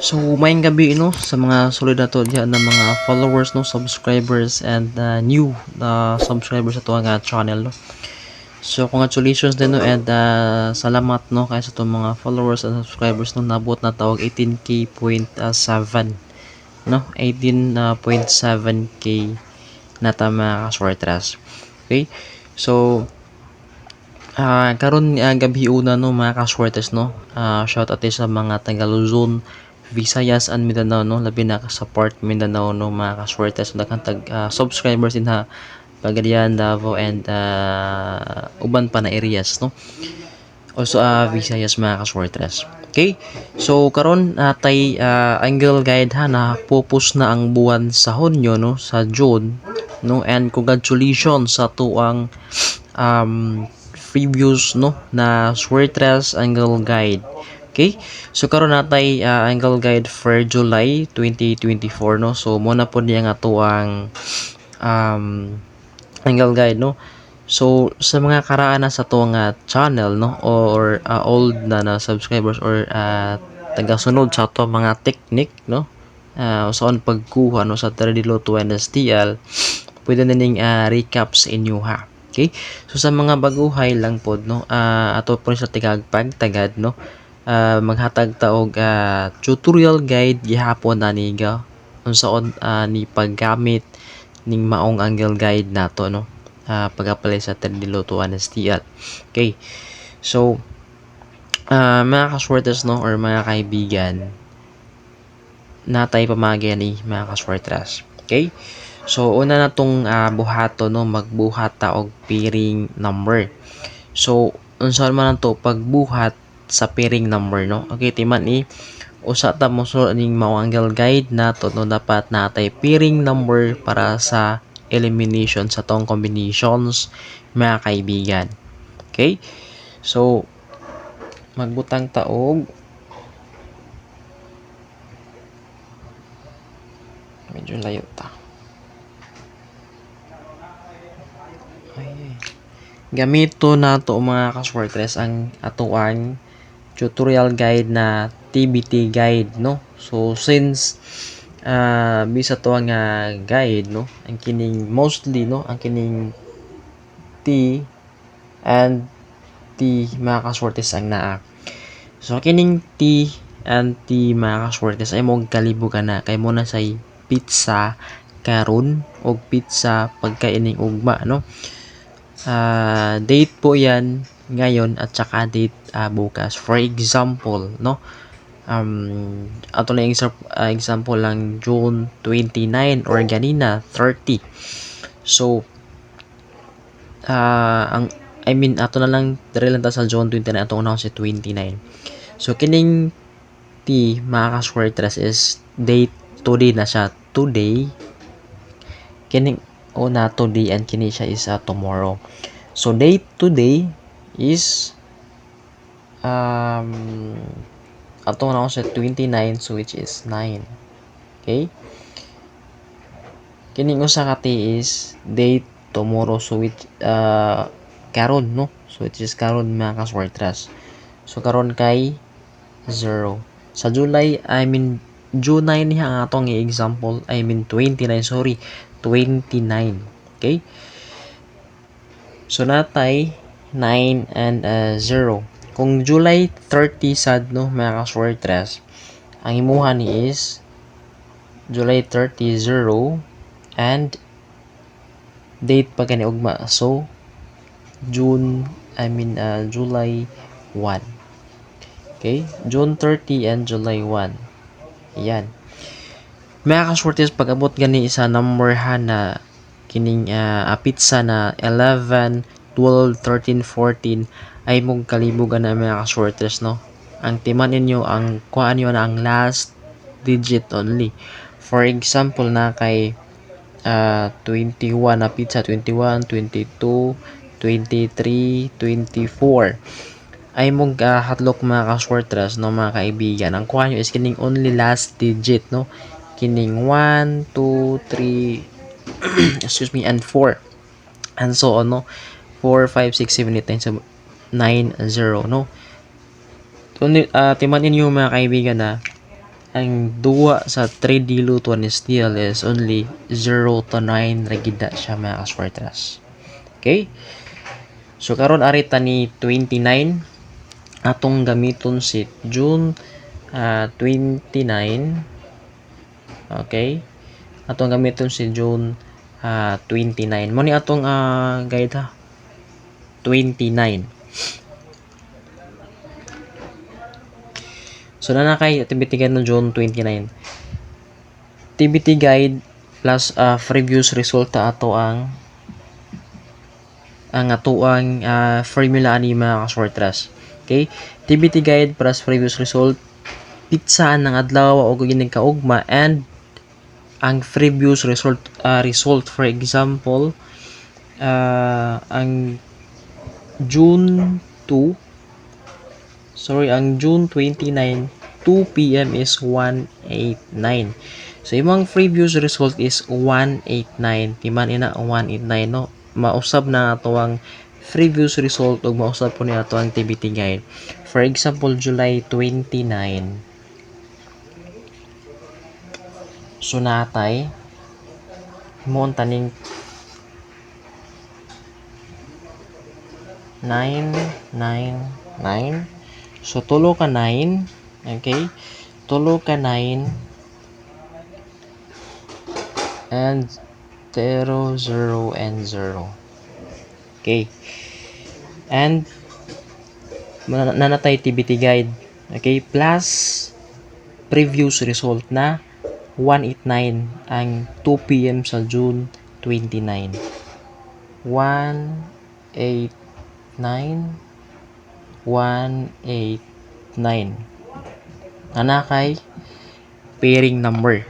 So, mayang gabi no sa mga solid na to diyan na mga followers no, subscribers and new subscribers sa tuwang channel no. So, congratulations din no and salamat no kay sa itong mga followers and subscribers no nabot na tawag 18k.7 no 18.7k na tama ka-shortras. Okay? So, karon gabi una no mga ka-shorters no. Shout out sa mga taga Luzon, Visayas and Mindanao no, labi na sa part Mindanao no mga ka-shorters daghang subscribers din ha, Pagadian, Davao and uban pa na areas no. Also Visayas mga ka-shorters. Okay? So karon natay angle guide ha na pupus na ang buwan sa Hunyo no, sa June no, and congratulations sa tuang previews no na shortras angle guide. Okay? So karon natay angle guide for July 2024 no. So mo na po niya nga tuang angle guide no. So sa mga karaan na sa tuang channel no or old na subscribers or taga-sunod sa to mga technique no. Usaon pagkuha no sa Tradiloto and STL, pwede na ning recap sa inyo ha. Okay? So sa mga baguhay lang pod no, ato po sa tigagpagtagad no, maghatag ta og tutorial guide gihapon na niga unsaon ni paggamit ning maong angle guide nato no, pag-apply sa Tradiloto and STL. Okay? So mga ka-shorters no or mga kaibigan, natay pamagay ni mga ka-shorters. Okay? So una na tong buhato no, magbuhat ta og pairing number. So unsa man to pagbuhat sa pairing number no. Okay, timan ni usa ta mo so ning mao angle guide nato no, dapat natay pairing number para sa elimination sa tong combinations mga kaibigan. Okay? So magbutang ta og medyo layo ta. Gamito nato mga ka-shortras ang atuang tutorial guide na TBT guide no. So since bisa to ang guide no, ang kining mostly no, ang kining T and T mga ka-shortras ang naa. So kining T and T mga ka-shortras ay mong kalibugan na kay mo na say pizza karon og pizza pagkaining ugma no. Date po yan ngayon at saka date bukas. For example no, ato na example lang June 29 or ganina 30. So ato na lang dire lang ta sa June 29 atong una si 29. So kining T mga ka-shortras is date today na siya, today. Kining una today and kini siya is tomorrow. So date today is ato na sa 29, so which is 9. Okay? Kining usa ka T is date tomorrow, so which karon no, so which is karon mga ka-shortras. So karon kay 0 sa July, I mean June 9 niya ang atong example, I mean 29, sorry 29. Okay? So natay 9 and 0. Kung July 30 sad no mga ka-shortras, ang imuha ni is July 30 0 and date pa kani ugma, so July 1. Okay? June 30 and July 1. Yan. Mga ka-shorters, pag-abot gani sa number ha na kining pizza na 11, 12, 13, 14 ay mong kalibugan na mga ka-shorters no. Ang timan ninyo, ang kuhaan nyo na ang last digit only. For example na kay 21 na pizza, 21, 22, 23, 24. Ay mong hatlok mga ka-shortras no mga kaibigan. Ang kuha nyo is kining only last digit no. Kining 1, 2, 3 excuse me and 4. And so on no. 4, 5, 6, 7, 8, 9, 0 no. Timan ninyo mga kaibigan na ang duwa sa 3 dilutuan ni steel is only 0 to 9 ragida siya mga ka-shortras. Okay? So karon arita ni 29 atong gamiton si June 29. Okay? Atong gamiton si June 29. Mo ni atong guide ha. 29. So na kay activity guide no June 29. Activity guide plus previous result ato ang atuang formula ani mga ka-shortras. Okay? Activity guide plus previous result pitsaan ng adlaw o gining kaugma and ang previous result for example ang June 2 ang June 29 2 p.m. is 189. So imong previous result is 189. Timan ina 189 no. Mausab na ato ang previous result ug mausab po ni ato ang activity guide. For example, July 29. So natay mo taning 999. So tulo ka 9, okay? Tulo ka 9 and 0, 0 and 0. Okay. And nanatay activity guide. Okay, plus previous result na 189 ang 2 p.m. sa June 29. 189 nanakay pairing number.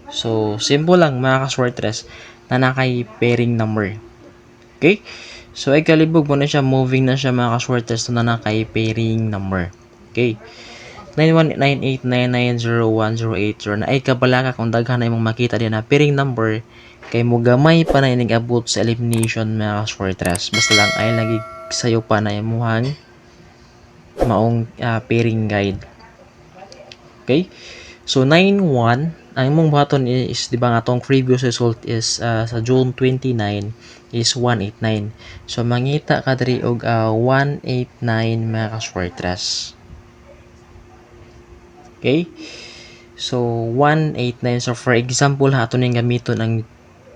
So simple lang mga ka-shortras, nanakay pairing number. Okay? So ay kalibog mo na siya, moving na siya mga ka-shortras na nanakay pairing number. Okay? 9198990108 na ay kabalaka kung daghan na imong makita din na pairing number kay mo gamay pa na inigabot sa elimination mga ka-shortras. Basta lang ay lagi sayo pa na imuhang maong pairing guide. Okay? So 91 ang imong buhaton is di ba nga atong previous result is sa June 29 is 189. So mangita ka diri og 189 mga ka-shortras. Okay? So 189. So for example ha ato ning gamiton ang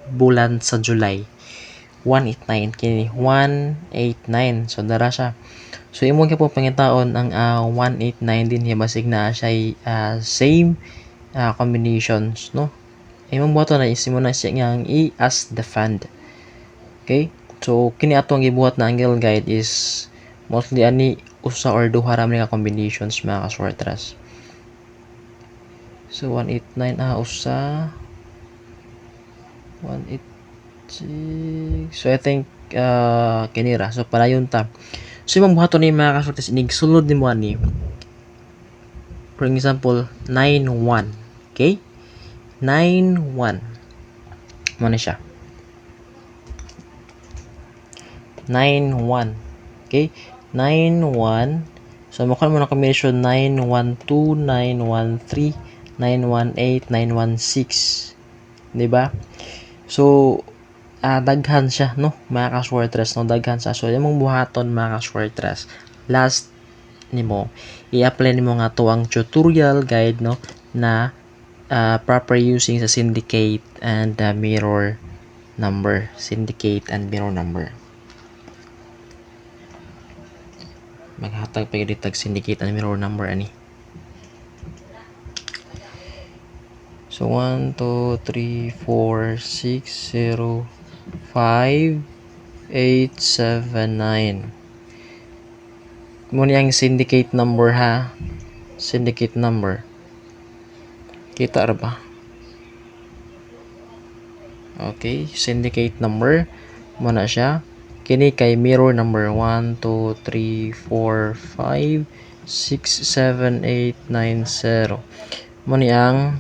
bulan sa July. 189 kini 189. So dara siya. So imong gyapon pangitaon ang 189 din hiya basig na siya same combinations no. Imong buhaton na isimo na siya nga i as the fund. Okay? So kini atong gibuhat na angle guide is mostly ani usa or duha ra mga combinations mga ka-shortras. So 189 usa 186. So I think kini ra. So palayon ta. So imong buhaton ni mga ka-shortras inig sulod nimo ani. For example, 91. Okay? 91. Mo na siya. 91. Okay? 91. So mukha mo na combination 912, 913, 918, 916. 'Di ba? So daghan siya no, mga ka-shortras no, daghan siya. So imong buhaton mga ka-shortras. Last nimo i-apply nimo nga to ang tutorial guide no na proper using sa syndicate and mirror number. Syndicate and mirror number. Maghatag pa gyud tag syndicate and mirror number ani. So 1 2 3 4 6 0 5 8 7 9. Muna yung syndicate number ha. Syndicate number. Kita ra ba? Okay, syndicate number. Muna siya. kini kay mirror number 1 2 3 4 5 6 7 8 9 0 mo ni ang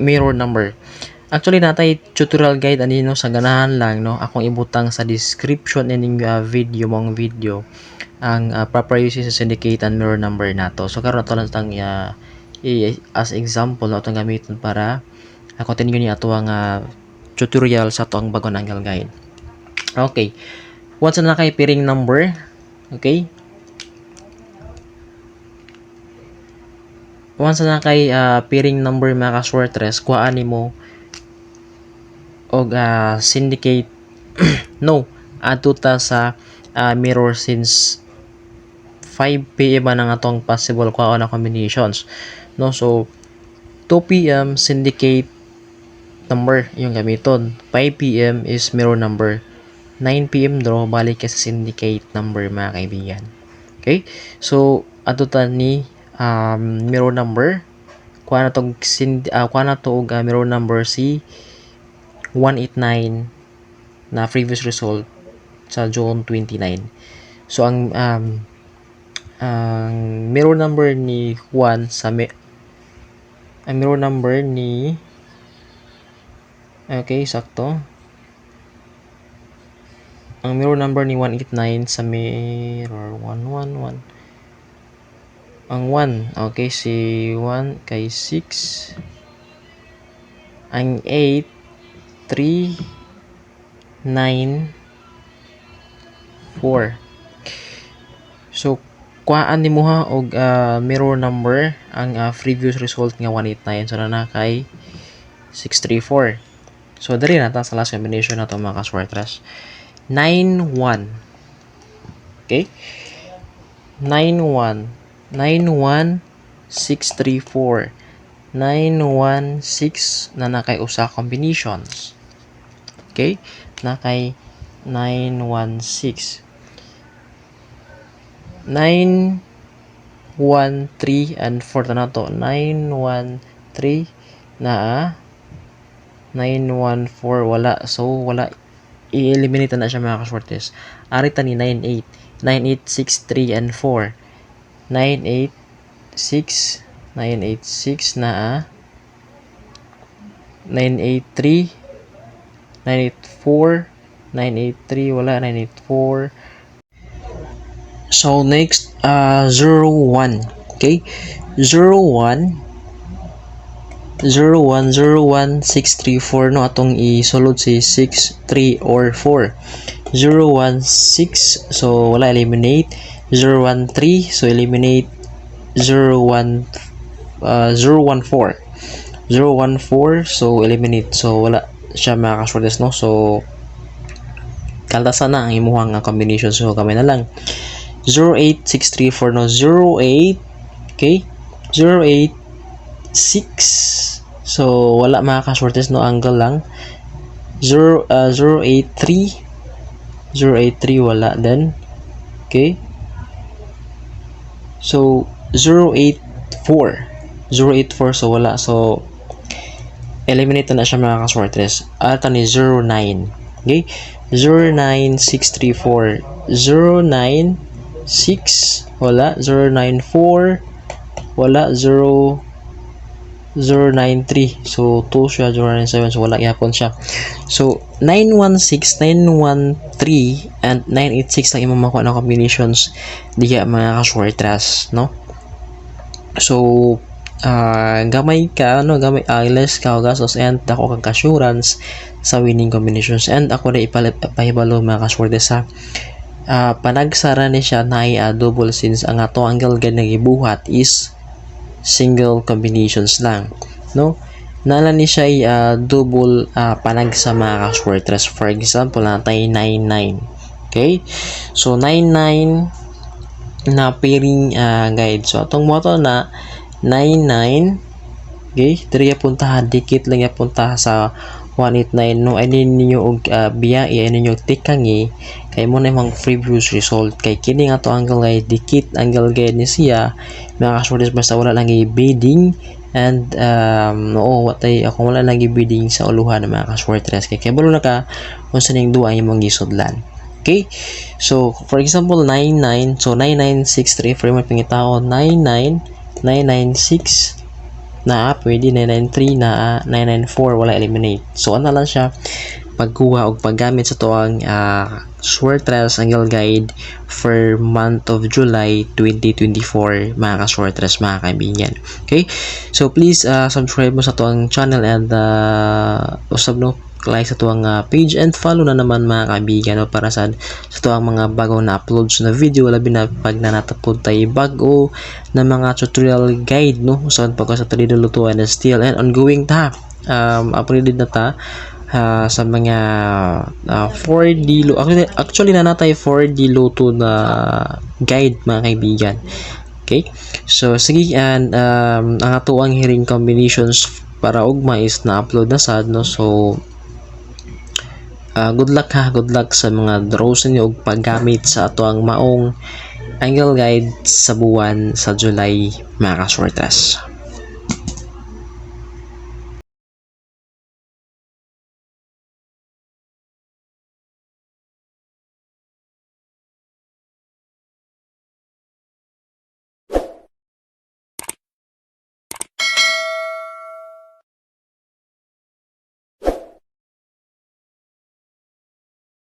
mirror number. Actually natay tutorial guide anino sa ganahan lang no, akong ibutang sa description ining video mong video ang proper usage sa syndicate and mirror number nato. So karon ato lang tang as example na itong gamiton para continue ni ato ang tutorial sa itong bagong angle guide. Okay, once na kay pairing number, okay, once na kay pairing number mga ka-shortress, kuhaan nimo og syndicate no, ato ta sa mirror since 5 PM ang atong possible kuhaan na combinations no. So 2 PM syndicate number yung gamiton, 5 PM is mirror number, 9 PM draw, balik ka sa syndicate number mga kaibigan. Okay, so ato ta ni mirror number, kuha na to mirror number si 189 na previous result sa June 29. So ang mirror number ni Juan sa ang mirror number ni, okay, sakto, ang mirror number ni 189 sa mirror 111 ang 1, okay, si 1 kay 6, ang 8 3 9 4. So kuhaan nimo ha og mirror number ang previous result nga 189, so na kay 634. So dali na ta sa last combination na to mga ka-shortress, 91. Okay, 91 91 634 916 na kay usa combinations. Okay, na kay 916 9 1 3 and 4 na to, 9 1 3 na 9 1 4 wala, so wala, i-eliminate na siya mga ka-shortest. Ari ta ni 98 98 6 3 and 4 986 986 na 983 984 983 wala, 984. So next 01. Okay, 01 01 01 634 no, atong isulod si 6 3 or 4. 016, so wala, eliminate. 013, so eliminate. 014 014, so eliminate, so wala siya mga ka-shortest no. So kaltasan na ang imuhang combination, so kamay na lang 08634 no, 08, okay, 086, so wala mga ka-shortest no, angle lang. 083 wala din. Okay, so 084 so wala, so eliminate na siya mga ka-shortest. Ata ni 09. Okay, 09634 096 wala, 094 wala, 093, so 2 siya, 097, so wala yapon siya. So 916 913 and 986 lang imong makuha na combinations diya mga ka-shortest no. So gamay ka no, gamay less ka gastos and dako kang assurance sa winning combinations. And ako na ipahibalo mga ka-shortest sa panagsara ni siya na double, since ang ato angle guide na gibuhat is single combinations lang no. Nala ni siya double panag sa mga ka-shortest. For example natay 99. Okay, so 99 na pairing guide, so atong moto na 99. Okay, diri punta dikit lang ya punta sa 189 no. Ay ninyo og biya ay ninyo tikangi kay mo na mang previous result kay kini nga to angle guide dikit angle guide ni siya mga ka-shortest, basta wala lang i-bidding and watay ako wala lang i-bidding sa uluhan ng mga ka-shortest kay balo na ka kung sa ning duwa imong gisudlan. Okay? So, for example, 99. So, 9963. For mo pangitao, 99, 996 na pwede 993 na 994 wala eliminate. So, ano lang siya pagkuha o paggamit sa tuwang Swartress Angle Guide for month of July 2024 mga ka-Swartress mga kaibigan. Okay? So please subscribe mo sa tuwang channel and usab no like sa tuwang page and follow na naman mga kaibigan no, para sa tuwang mga bagong na uploads na video labi na pag nanatapod tayo bago na mga tutorial guide no saan pagka sa lutuan na still and ongoing ta uploaded na ta sa mga 4D actually na natay 4D luto na guide mga kaibigan. Okay, so sige, and ang ato ang hearing combinations para ugma is na upload na sad no. So good luck sa mga draws niyo og paggamit sa ato ang maong angle guide sa buwan sa July mga ka-Swartress.